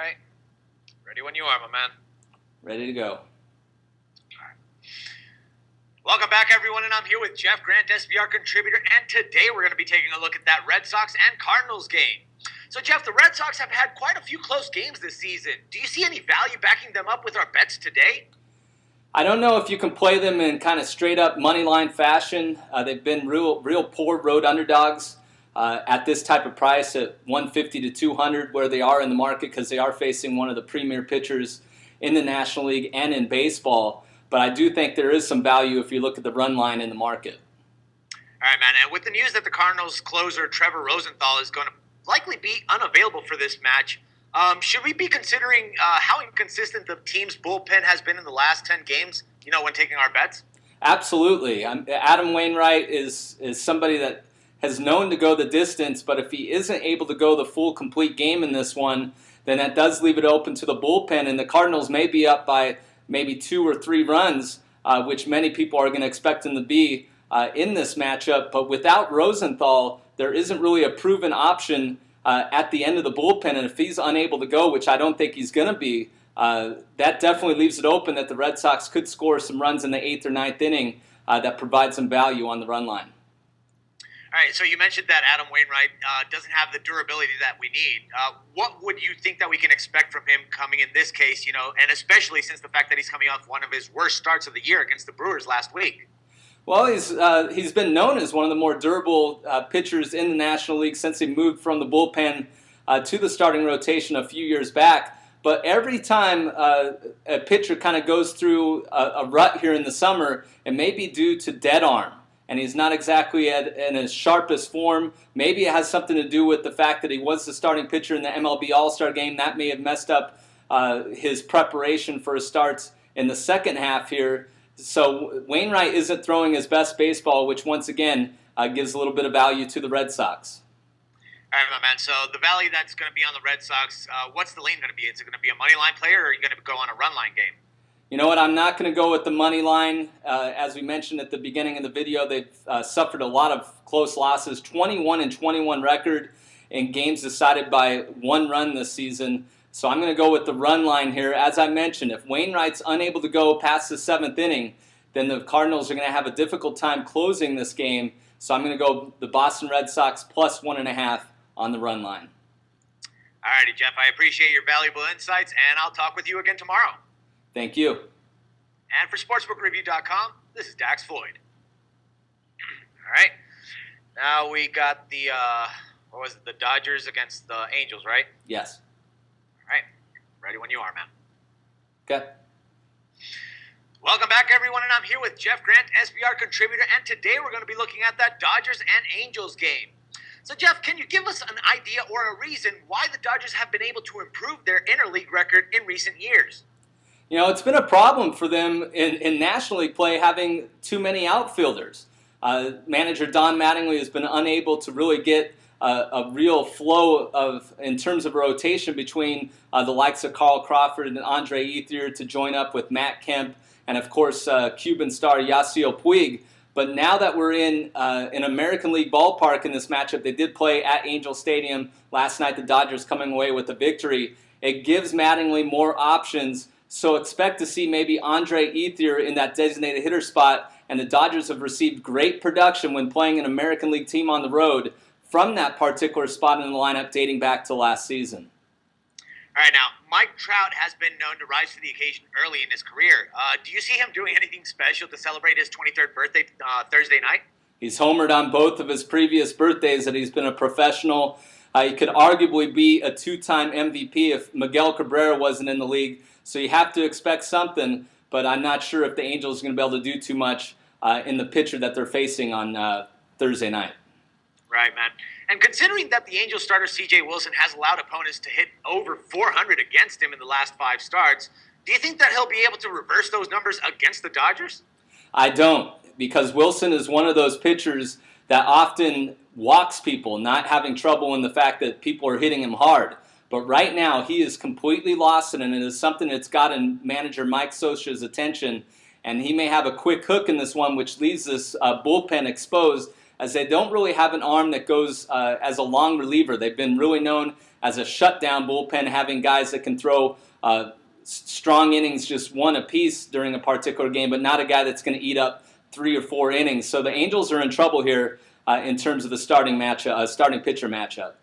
right. Ready when you are, my man. Ready to go. Welcome back, everyone, and I'm here with Jeff Grant, SBR contributor, and today we're going to be taking a look at that Red Sox and Cardinals game. So, Jeff, the Red Sox have had quite a few close games this season. Do you see any value backing them up with our bets today? I don't know if you can play them in kind of straight-up money line fashion. They've been real poor road underdogs at this type of price at 150 to 200 where they are in the market because they are facing one of the premier pitchers in the National League and in baseball. But I do think there is some value if you look at the run line in the market. All right, man. And with the news that the Cardinals closer Trevor Rosenthal is going to likely be unavailable for this match, should we be considering how inconsistent the team's bullpen has been in the last 10 games, when taking our bets? Absolutely. Adam Wainwright is somebody that has known to go the distance, but if he isn't able to go the full, complete game in this one, then that does leave it open to the bullpen, and the Cardinals may be up by maybe 2 or 3 runs, which many people are going to expect them to be in this matchup. But without Rosenthal, there isn't really a proven option at the end of the bullpen, and if he's unable to go, which I don't think he's going to be, that definitely leaves it open that the Red Sox could score some runs in the 8th or 9th inning that provide some value on the run line. All right, so you mentioned that Adam Wainwright doesn't have the durability that we need. What would you think that we can expect from him coming in this case, and especially since the fact that he's coming off one of his worst starts of the year against the Brewers last week? Well, he's been known as one of the more durable pitchers in the National League since he moved from the bullpen to the starting rotation a few years back. But every time a pitcher kind of goes through a rut here in the summer, it may be due to dead arm. And he's not exactly in his sharpest form. Maybe it has something to do with the fact that he was the starting pitcher in the MLB All-Star game. That may have messed up his preparation for his starts in the second half here. So Wainwright isn't throwing his best baseball, which once again gives a little bit of value to the Red Sox. All right, my man. So the value that's going to be on the Red Sox, what's the lean going to be? Is it going to be a money line player, or are you going to go on a run line game? You know what? I'm not going to go with the money line. As we mentioned at the beginning of the video, they've suffered a lot of close losses, 21-21 record in games decided by 1 run this season. So I'm going to go with the run line here. As I mentioned, if Wainwright's unable to go past the 7th inning, then the Cardinals are going to have a difficult time closing this game. So I'm going to go the Boston Red Sox plus 1.5 on the run line. All righty, Jeff. I appreciate your valuable insights, and I'll talk with you again tomorrow. Thank you. And for SportsbookReview.com, this is Dax Floyd. All right. Now we got the, the Dodgers against the Angels, right? Yes. All right. Ready when you are, man. Okay. Welcome back, everyone, and I'm here with Jeff Grant, SBR contributor, and today we're going to be looking at that Dodgers and Angels game. So, Jeff, can you give us an idea or a reason why the Dodgers have been able to improve their interleague record in recent years? It's been a problem for them in National League play having too many outfielders. Manager Don Mattingly has been unable to really get a real flow in terms of rotation between the likes of Carl Crawford and Andre Ethier to join up with Matt Kemp and, of course, Cuban star Yasiel Puig. But now that we're in an American League ballpark in this matchup, they did play at Angel Stadium last night, the Dodgers coming away with a victory. It gives Mattingly more options. So expect to see maybe Andre Ethier in that designated hitter spot, and the Dodgers have received great production when playing an American League team on the road from that particular spot in the lineup dating back to last season. All right, now, Mike Trout has been known to rise to the occasion early in his career. Do you see him doing anything special to celebrate his 23rd birthday Thursday night? He's homered on both of his previous birthdays that he's been a professional. He could arguably be a 2-time MVP if Miguel Cabrera wasn't in the league. So you have to expect something, but I'm not sure if the Angels are going to be able to do too much in the pitcher that they're facing on Thursday night. Right, man. And considering that the Angels starter C.J. Wilson has allowed opponents to hit over 400 against him in the last 5 starts, do you think that he'll be able to reverse those numbers against the Dodgers? I don't, because Wilson is one of those pitchers that often walks people, not having trouble in the fact that people are hitting him hard. But right now, he is completely lost in it, and it is something that's gotten manager Mike Scioscia's attention. And he may have a quick hook in this one, which leaves this bullpen exposed as they don't really have an arm that goes as a long reliever. They've been really known as a shutdown bullpen, having guys that can throw strong innings, just one apiece during a particular game, but not a guy that's going to eat up 3 or 4 innings. So the Angels are in trouble here in terms of the starting pitcher matchup.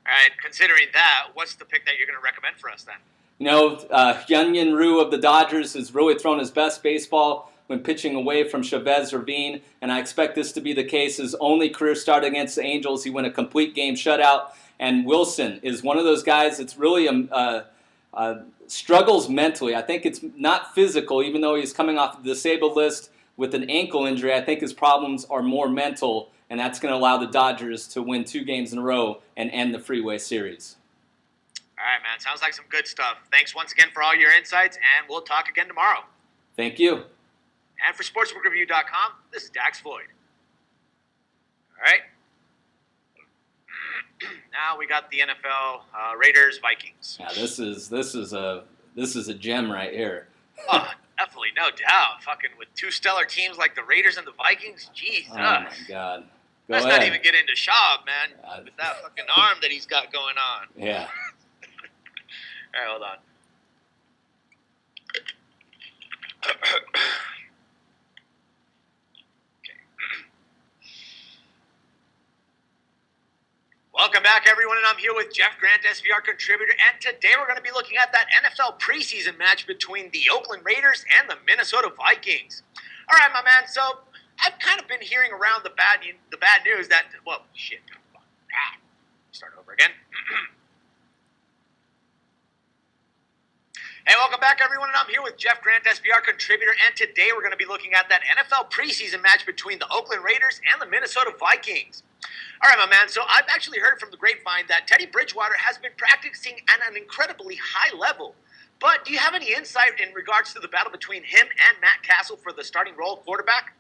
All right, considering that, what's the pick that you're going to recommend for us then? You know, Hyun-Jin Ryu of the Dodgers has really thrown his best baseball when pitching away from Chavez Ravine, and I expect this to be the case. His only career start against the Angels, he went a complete game shutout, and Wilson is one of those guys that's really struggles mentally. I think it's not physical, even though he's coming off the disabled list with an ankle injury. I think his problems are more mental, and that's going to allow the Dodgers to win 2 games in a row and end the Freeway Series. All right, man. Sounds like some good stuff. Thanks once again for all your insights, and we'll talk again tomorrow. Thank you. And for SportsbookReview.com, this is Dax Floyd. All right. Now we got the NFL Raiders Vikings. Yeah, this is a gem right here. Oh, definitely, no doubt. Fucking with 2 stellar teams like the Raiders and the Vikings. Jesus. Oh my God. Let's not even get into Schaub, man, with that fucking arm that he's got going on. Yeah. All right, hold on. Welcome back, everyone, and I'm here with Jeff Grant, SBR contributor, and today we're going to be looking at that NFL preseason match between the Oakland Raiders and the Minnesota Vikings. All right, my man, so I've kind of been hearing around the bad news that, well, shit. Start over again. Hey, welcome back, everyone, and I'm here with Jeff Grant, SBR contributor, and today we're going to be looking at that NFL preseason match between the Oakland Raiders and the Minnesota Vikings. All right, my man, so I've actually heard from the grapevine that Teddy Bridgewater has been practicing at an incredibly high level. But do you have any insight in regards to the battle between him and Matt Castle for the starting role of quarterback?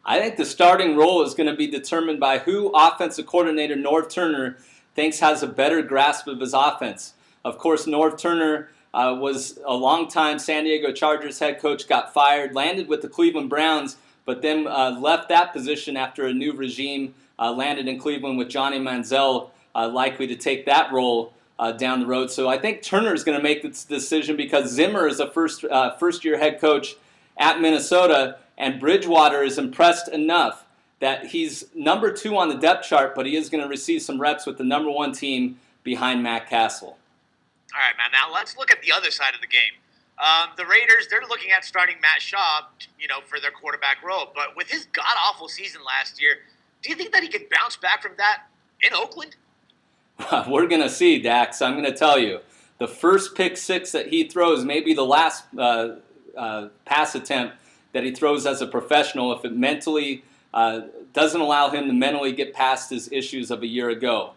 I think the starting role is going to be determined by who offensive coordinator Norv Turner thinks has a better grasp of his offense. Of course, Norv Turner was a longtime San Diego Chargers head coach, got fired, landed with the Cleveland Browns, but then left that position after a new regime landed in Cleveland with Johnny Manziel likely to take that role down the road. So I think Turner is going to make this decision because Zimmer is a first-year head coach at Minnesota, and Bridgewater is impressed enough that he's number 2 on the depth chart, but he is going to receive some reps with the number 1 team behind Matt Castle. All right, man. Now let's look at the other side of the game. The Raiders, they're looking at starting Matt Schaub, for their quarterback role. But with his god-awful season last year, do you think that he could bounce back from that in Oakland? We're going to see, Dax. I'm going to tell you. The first pick 6 that he throws, maybe the last pass attempt that he throws as a professional, if it mentally doesn't allow him to mentally get past his issues of a year ago.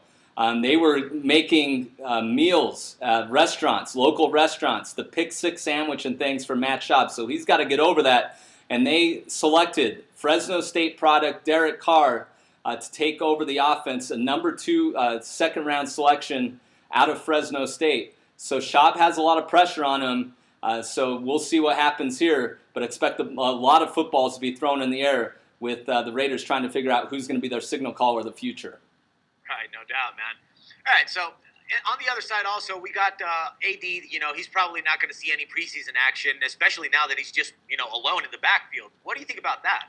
They were making meals, restaurants, local restaurants, the pick 6 sandwich and things for Matt Schaub. So he's got to get over that. And they selected Fresno State product Derek Carr to take over the offense, a number 2 second-round selection out of Fresno State. So Schaub has a lot of pressure on him. So we'll see what happens here, but expect a lot of footballs to be thrown in the air with the Raiders trying to figure out who's going to be their signal caller of the future. Right, no doubt, man. All right, so on the other side also, we got AD, he's probably not going to see any preseason action, especially now that he's just, alone in the backfield. What do you think about that?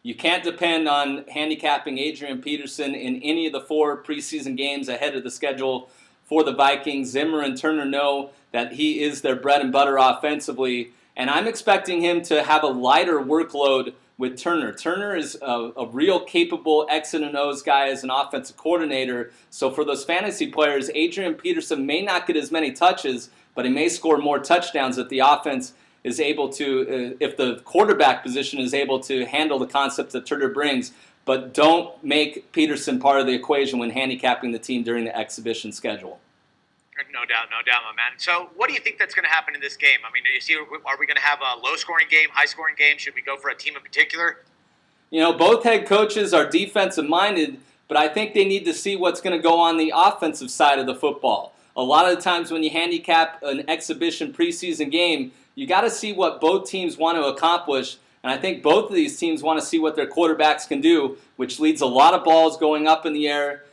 You can't depend on handicapping Adrian Peterson in any of the 4 preseason games ahead of the schedule for the Vikings. Zimmer and Turner know that he is their bread and butter offensively, and I'm expecting him to have a lighter workload with Turner. Turner is a real capable X and O's guy as an offensive coordinator. So for those fantasy players, Adrian Peterson may not get as many touches, but he may score more touchdowns if the offense is able to, if the quarterback position is able to handle the concepts that Turner brings. But don't make Peterson part of the equation when handicapping the team during the exhibition schedule. No doubt, my man. So what do you think that's going to happen in this game? I mean, are we going to have a low-scoring game, high-scoring game? Should we go for a team in particular? Both head coaches are defensive-minded, but I think they need to see what's going to go on the offensive side of the football. A lot of the times when you handicap an exhibition preseason game, you got to see what both teams want to accomplish, And I think both of these teams want to see what their quarterbacks can do, which leads a lot of balls going up in the air,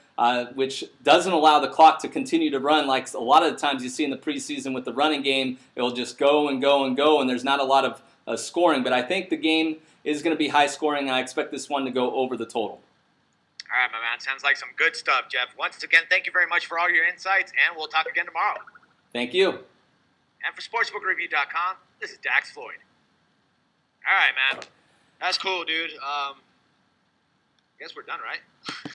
which doesn't allow the clock to continue to run like a lot of the times you see in the preseason with the running game. It'll just go and go and go, and there's not a lot of scoring. But I think the game is going to be high scoring, and I expect this one to go over the total. All right, my man. Sounds like some good stuff, Jeff. Once again, thank you very much for all your insights, and we'll talk again tomorrow. Thank you. And for SportsbookReview.com, this is Dax Floyd. All right, man. That's cool, dude. I guess we're done, right?